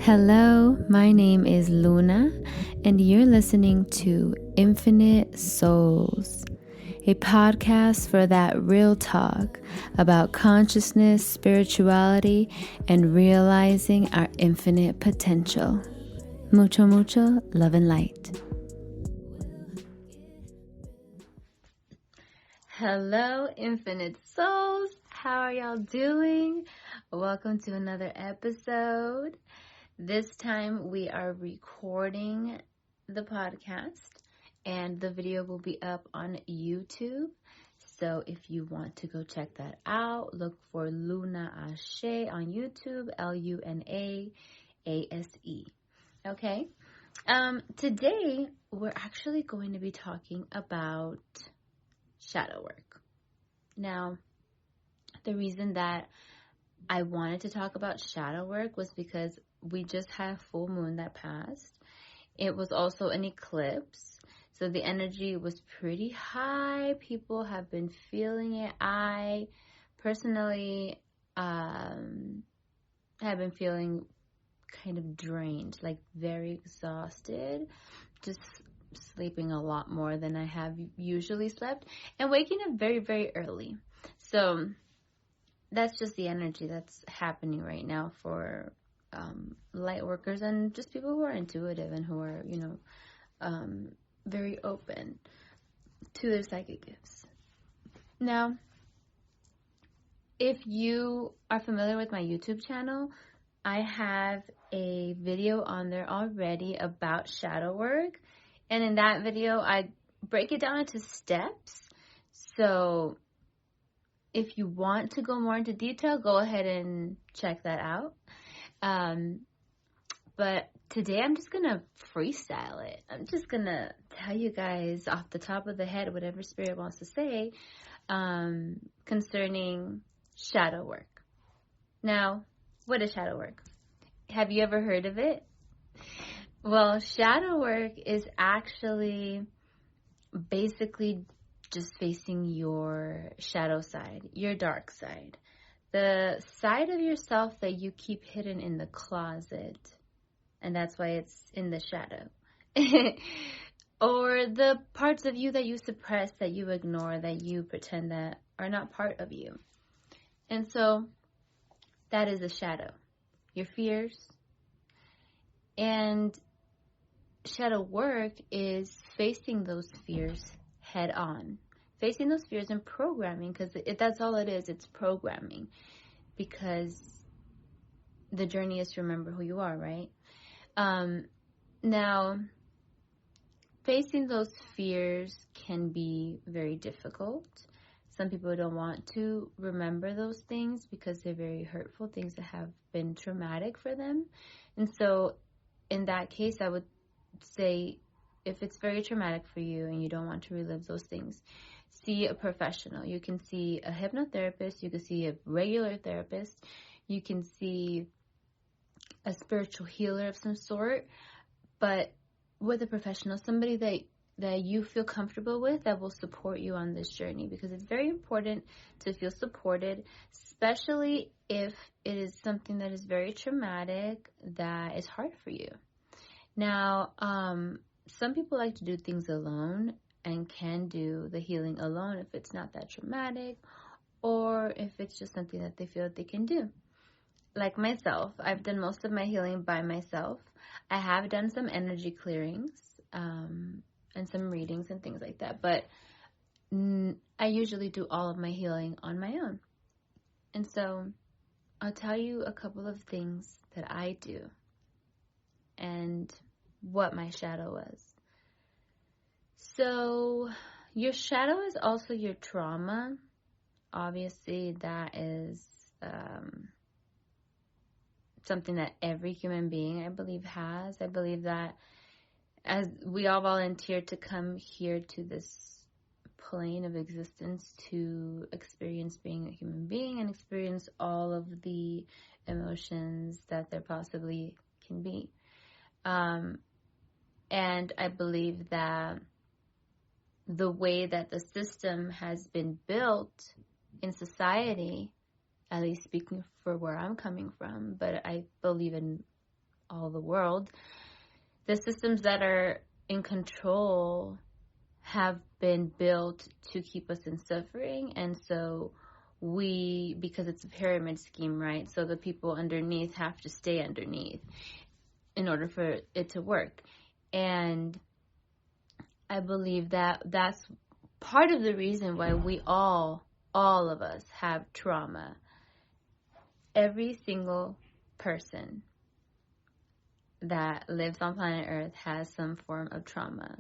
Hello, my name is Luna, and you're listening to Infinite Souls, a podcast for that real talk about consciousness, spirituality, and realizing our infinite potential. Mucho, mucho love and light. Hello, Infinite Souls. How are y'all doing? Welcome to another episode. This time we are recording the podcast and the video will be up on YouTube. So if you want to go check that out, look for Luna Ashe on YouTube, Lunaase. Okay. Today we're actually going to be talking about shadow work. Now, the reason that I wanted to talk about shadow work was because we just had a full moon that passed. It was also an eclipse, so the energy was pretty high. People have been feeling it. I personally have been feeling kind of drained, like very exhausted, just sleeping a lot more than I have usually slept, and waking up very, very early. So that's just the energy that's happening right now for light workers and just people who are intuitive and who are, very open to their psychic gifts. Now, if you are familiar with my YouTube channel, I have a video on there already about shadow work. And in that video, I break it down into steps. So if you want to go more into detail, go ahead and check that out. But today I'm just going to freestyle it. I'm just going to tell you guys off the top of the head whatever Spirit wants to say concerning shadow work. Now, what is shadow work? Have you ever heard of it? Well, shadow work is actually basically just facing your shadow side, your dark side, the side of yourself that you keep hidden in the closet, and that's why it's in the shadow. Or the parts of you that you suppress, that you ignore, that you pretend that are not part of you. And so that is a shadow, your fears. And shadow work is facing those fears head on, facing those fears and programming, because that's all it is. It's programming, because the journey is to remember who you are, right? Now, facing those fears can be very difficult. Some people don't want to remember those things because they're very hurtful, things that have been traumatic for them. And so in that case, I would say, if it's very traumatic for you and you don't want to relive those things, see a professional. You can see a hypnotherapist. You can see a regular therapist. You can see a spiritual healer of some sort, but with a professional, somebody that you feel comfortable with, that will support you on this journey, because it's very important to feel supported, especially if it is something that is very traumatic, that is hard for you. Now, some people like to do things alone and can do the healing alone if it's not that traumatic, or if it's just something that they feel that they can do. Like myself, I've done most of my healing by myself. I have done some energy clearings and some readings and things like that, but I usually do all of my healing on my own. And so I'll tell you a couple of things that I do and what my shadow was. So your shadow is also your trauma. Obviously, that is something that every human being, I believe, has. I believe that as we all volunteer to come here to this plane of existence to experience being a human being and experience all of the emotions that there possibly can be. And I believe that the way that the system has been built in society, at least speaking for where I'm coming from, but I believe in all the world. The systems that are in control have been built to keep us in suffering, and so because it's a pyramid scheme, right? So the people underneath have to stay underneath in order for it to work. And I believe that that's part of the reason why we all of us have trauma. Every single person that lives on planet Earth has some form of trauma.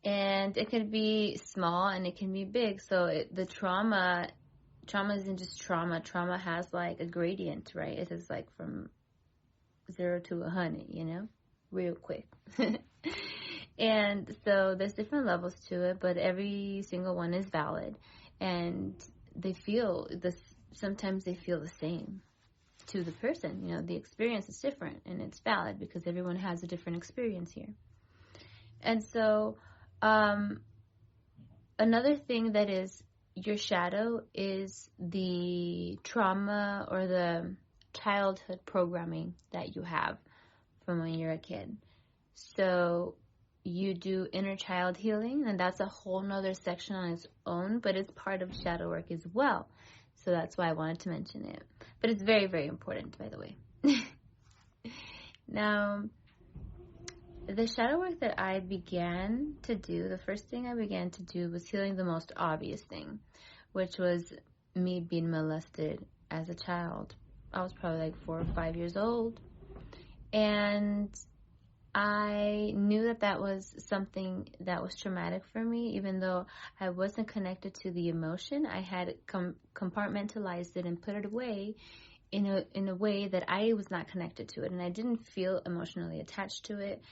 And it could be small and it can be big. So the trauma isn't just trauma. Trauma has like a gradient, right? It is like from 0 to 100, real quick. And so there's different levels to it, but every single one is valid. And sometimes they feel the same to the person. The experience is different, and it's valid because everyone has a different experience here. And so another thing that is your shadow is the trauma or the childhood programming that you have from when you're a kid. So you do inner child healing, and that's a whole nother section on its own, but it's part of shadow work as well. So that's why I wanted to mention it. But it's very, very important, by the way. Now, the shadow work that I began to do, the first thing I began to do was healing the most obvious thing, which was me being molested as a child. I was probably like 4 or 5 years old. And I knew that was something that was traumatic for me, even though I wasn't connected to the emotion. I had compartmentalized it and put it away in a way that I was not connected to it, and I didn't feel emotionally attached to it.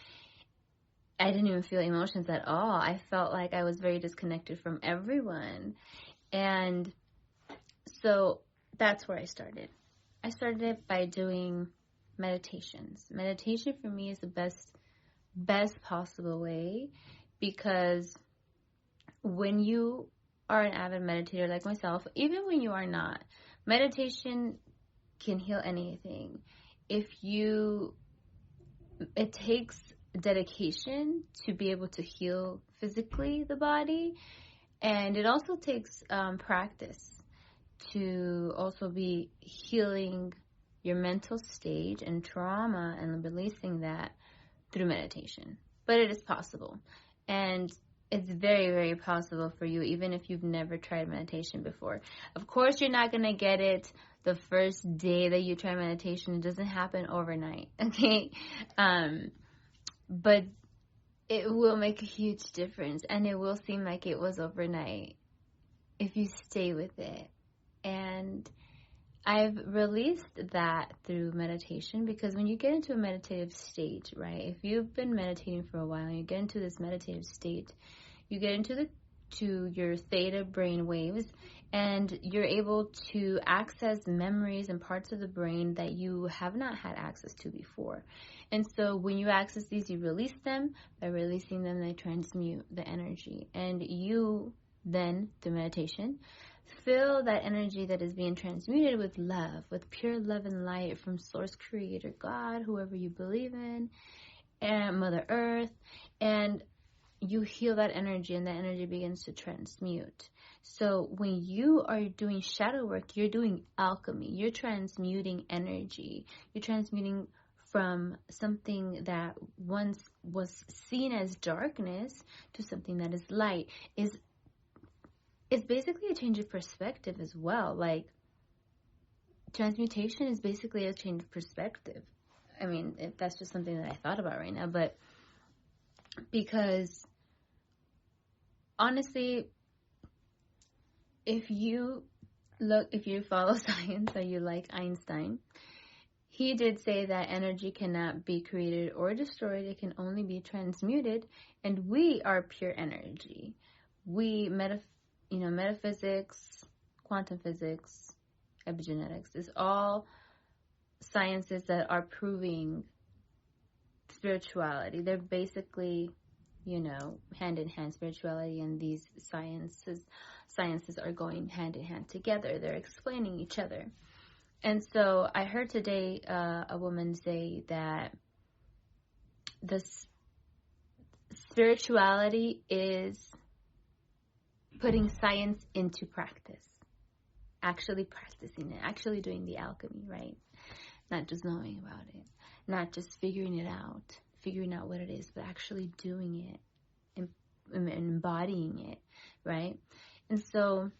I didn't even feel emotions at all. I felt like I was very disconnected from everyone. And so that's where I started. I started it by doing meditations. Meditation for me is the best possible way, because when you are an avid meditator like myself, even when you are not, meditation can heal anything. It takes dedication to be able to heal physically the body, and it also takes practice to also be healing your mental stage and trauma and releasing that through meditation. But it is possible, and it's very, very possible for you, even if you've never tried meditation before. Of course, you're not going to get it the first day that you try meditation. It doesn't happen overnight, okay? But it will make a huge difference, and it will seem like it was overnight if you stay with it. And I've released that through meditation, because when you get into a meditative state, right, if you've been meditating for a while and you get into this meditative state, you get into your theta brain waves, and you're able to access memories and parts of the brain that you have not had access to before. And so when you access these, you release them. By releasing them, they transmute the energy. And you then, through meditation, fill that energy that is being transmuted with love, with pure love and light from Source Creator God, whoever you believe in, and Mother Earth. And you heal that energy, and that energy begins to transmute. So when you are doing shadow work, you're doing alchemy. You're transmuting energy. You're transmuting from something that once was seen as darkness to something that is light. It's basically a change of perspective as well. Like, transmutation is basically a change of perspective. I mean, if that's just something that I thought about right now, but because honestly, if you follow science or you like Einstein, he did say that energy cannot be created or destroyed. It can only be transmuted, and we are pure energy. We metaphysics, quantum physics, epigenetics is all sciences that are proving spirituality. They're basically, hand in hand. Spirituality and these sciences are going hand in hand together. They're explaining each other. And so I heard today a woman say that this spirituality is putting science into practice, actually practicing it, actually doing the alchemy, right? Not just knowing about it, not just figuring out what it is, but actually doing it and embodying it, right? And so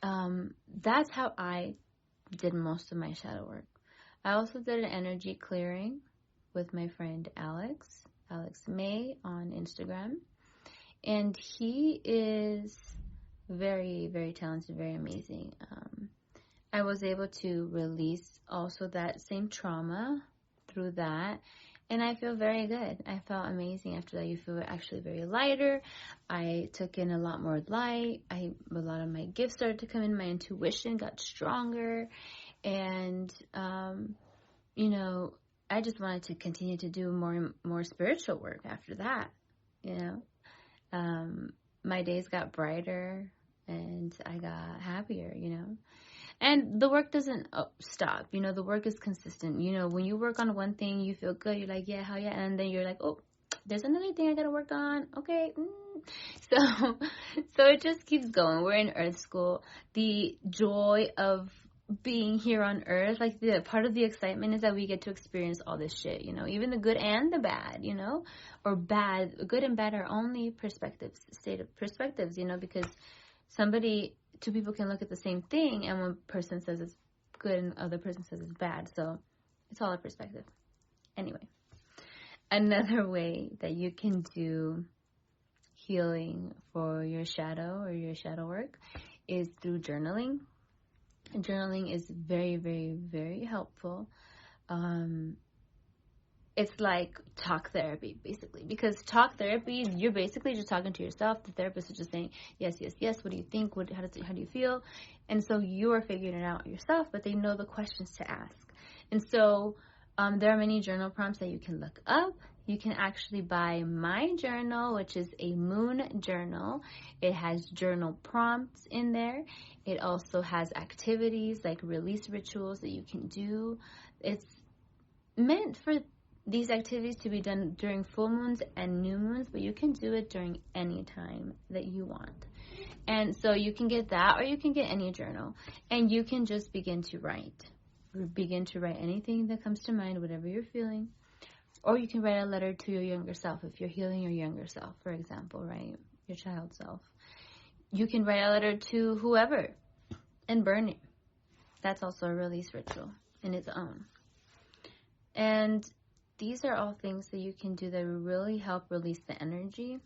that's how I did most of my shadow work. I also did an energy clearing with my friend Alex May on Instagram. And he is very, very talented, very amazing. I was able to release also that same trauma through that. And I feel very good. I felt amazing after that. You feel actually very lighter. I took in a lot more light. A lot of my gifts started to come in. My intuition got stronger. And, I just wanted to continue to do more spiritual work after that, my days got brighter and I got happier, And the work doesn't stop. The work is consistent. When you work on one thing, you feel good. You're like, yeah, hell yeah. And then you're like, oh, there's another thing I got to work on. Okay. So it just keeps going. We're in Earth School. The joy of being here on Earth, like the part of the excitement is that we get to experience all this shit, even the good and the bad, or bad, good and bad are only state of perspectives, because two people can look at the same thing and one person says it's good and the other person says it's bad. So it's all a perspective. Anyway, another way that you can do healing for your shadow or your shadow work is through journaling. Journaling is very, very, very helpful. It's like talk therapy, basically, because talk therapy, you're basically just talking to yourself. The therapist is just saying, yes, yes, yes. What do you think? How do you feel? And so you are figuring it out yourself, but they know the questions to ask. And so there are many journal prompts that you can look up. You can actually buy my journal, which is a moon journal. It has journal prompts in there. It also has activities like release rituals that you can do. It's meant for these activities to be done during full moons and new moons, but you can do it during any time that you want. And so you can get that, or you can get any journal, and you can just begin to write. Begin to write anything that comes to mind, whatever you're feeling. Or you can write a letter to your younger self if you're healing your younger self, for example, right? Your child self. You can write a letter to whoever and burn it. That's also a release ritual in its own. And these are all things that you can do that will really help release the energy.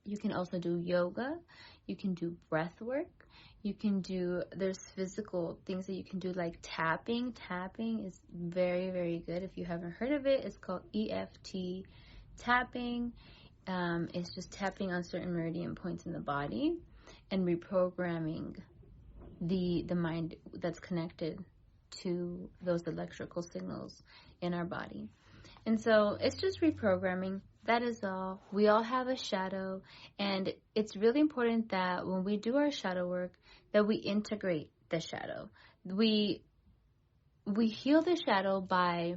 You can also do yoga. You can do breath work. There's physical things that you can do like tapping. Tapping is very, very good. If you haven't heard of it, it's called EFT tapping. It's just tapping on certain meridian points in the body and reprogramming the mind that's connected to those electrical signals in our body. And so it's just reprogramming. That is all. We all have a shadow, and it's really important that when we do our shadow work, that we integrate the shadow. We heal the shadow by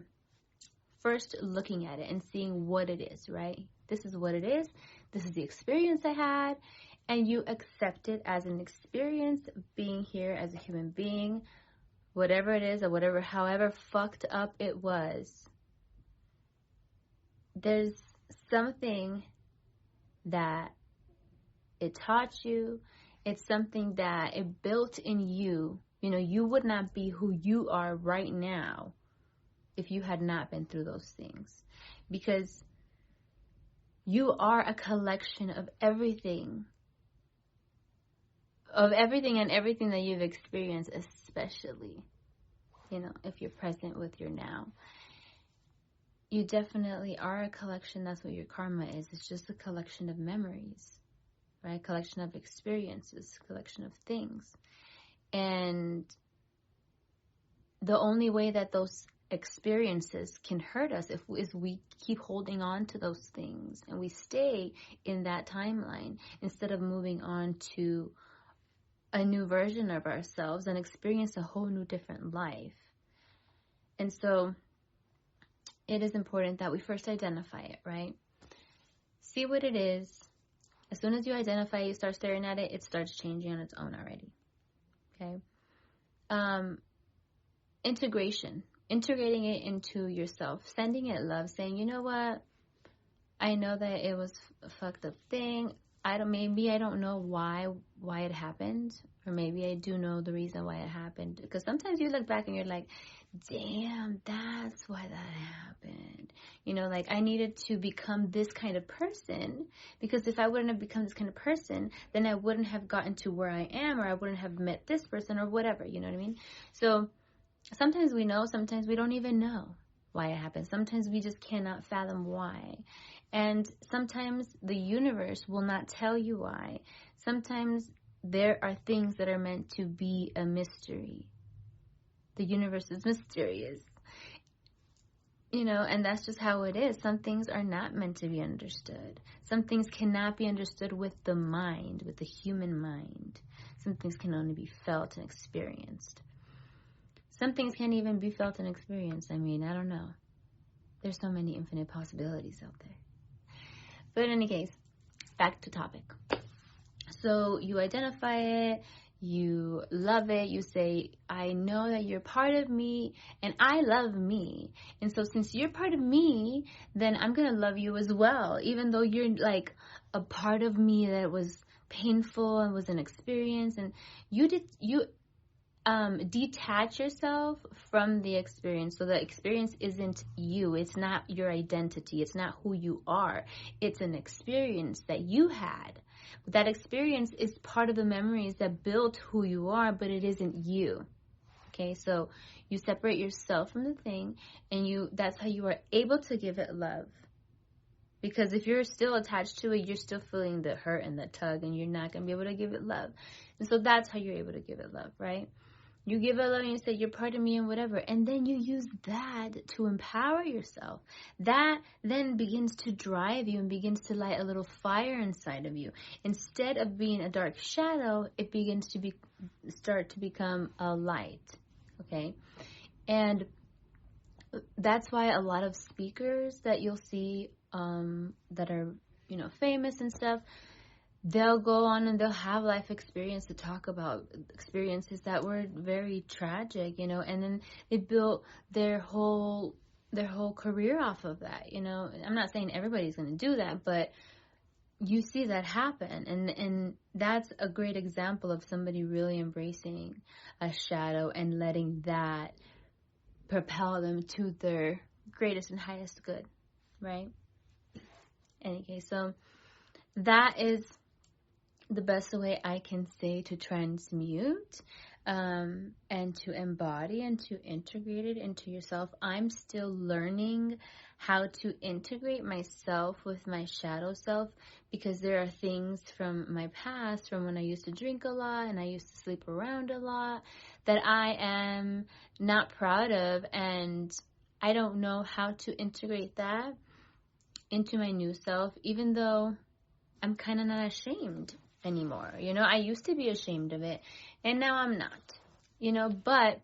first looking at it and seeing what it is, right? This is what it is. This is the experience I had, and you accept it as an experience, being here as a human being, whatever it is, or however fucked up it was. There's something that it taught you. It's something that it built in you. You would not be who you are right now if you had not been through those things. Because you are a collection of everything and everything that you've experienced, especially, if you're present with your now. You definitely are a collection. That's what your karma is. It's just a collection of memories, right? A collection of experiences, a collection of things. And the only way that those experiences can hurt us is we keep holding on to those things and we stay in that timeline instead of moving on to a new version of ourselves and experience a whole new different life. And so it is important that we first identify it, right? See what it is. As soon as you identify it, you start staring at it, it starts changing on its own already. Okay? Integrating it into yourself, sending it love, saying, you know what? I know that it was a fucked up thing. Maybe I don't know why it happened, or maybe I do know the reason why it happened. Because sometimes you look back and you're like, damn, that's why that happened. You know, like I needed to become this kind of person, because if I wouldn't have become this kind of person, then I wouldn't have gotten to where I am, or I wouldn't have met this person, or whatever. You know what I mean? So sometimes we know, sometimes we don't even know why it happened. Sometimes we just cannot fathom why. And sometimes the universe will not tell you why. Sometimes there are things that are meant to be a mystery. The universe is mysterious. You know, and that's just how it is. Some things are not meant to be understood. Some things cannot be understood with the mind, with the human mind. Some things can only be felt and experienced. Some things can't even be felt and experienced. I mean, I don't know. There's so many infinite possibilities out there. But in any case, back to topic. So you identify it, you love it, you say, I know that you're part of me, and I love me. And so since you're part of me, then I'm going to love you as well, even though you're like a part of me that was painful and was an experience. And you detach yourself from the experience. So the experience isn't you. It's not your identity. It's not who you are. It's an experience that you had. But that experience is part of the memories that built who you are, but it isn't you. Okay, so you separate yourself from the thing, and that's how you are able to give it love. Because if you're still attached to it, you're still feeling the hurt and the tug, and you're not going to be able to give it love. And so that's how you're able to give it love, right? You give it love and you say, you're part of me and whatever. And then you use that to empower yourself. That then begins to drive you and begins to light a little fire inside of you. Instead of being a dark shadow, it begins to start to become a light. Okay? And that's why a lot of speakers that you'll see that are, famous and stuff, they'll go on and they'll have life experience to talk about experiences that were very tragic, and then they built their whole career off of that, I'm not saying everybody's going to do that, but you see that happen, and that's a great example of somebody really embracing a shadow and letting that propel them to their greatest and highest good, right? Okay, so that is the best way I can say to transmute and to embody and to integrate it into yourself. I'm still learning how to integrate myself with my shadow self, because there are things from my past, from when I used to drink a lot and I used to sleep around a lot, that I am not proud of, and I don't know how to integrate that into my new self, even though I'm kind of not ashamed anymore. I used to be ashamed of it, and now I'm not, but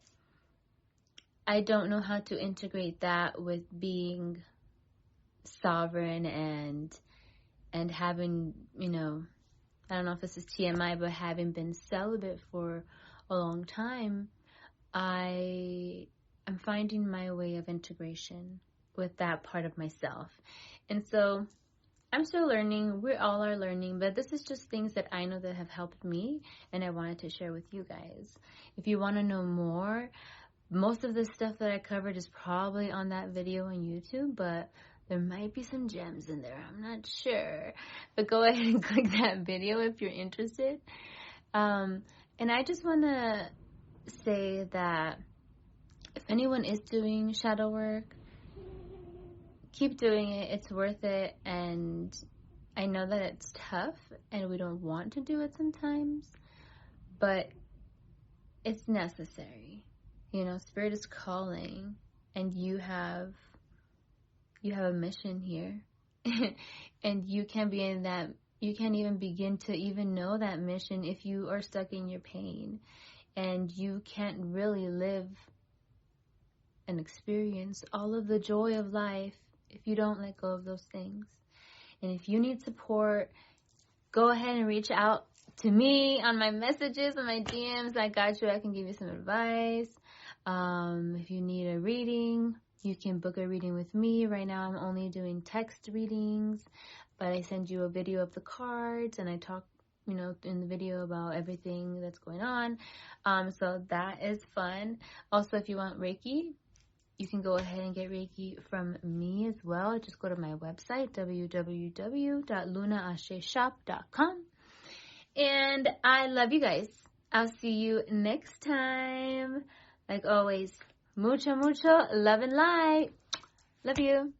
I don't know how to integrate that with being sovereign and having, I don't know if this is TMI, but having been celibate for a long time, I'm finding my way of integration with that part of myself. And so I'm still learning. We all are learning, but this is just things that I know that have helped me, and I wanted to share with you guys. If you want to know more, most of the stuff that I covered is probably on that video on YouTube, but there might be some gems in there. I'm not sure. But go ahead and click that video if you're interested. And I just want to say that if anyone is doing shadow work, keep doing it. It's worth it. And I know that it's tough and we don't want to do it sometimes, but it's necessary. Spirit is calling, and you have a mission here. And you can be in that You can't even begin to even know that mission if you are stuck in your pain. And you can't really live and experience all of the joy of life if you don't let go of those things. And if you need support, go ahead and reach out to me on my messages, on my DMs. I got you. I can give you some advice. If you need a reading, you can book a reading with me. Right now, I'm only doing text readings, but I send you a video of the cards, and I talk, in the video about everything that's going on. So that is fun. Also, if you want Reiki, you can go ahead and get Reiki from me as well. Just go to my website, www.lunaasheshop.com. And I love you guys. I'll see you next time. Like always, mucho, mucho love and light. Love you.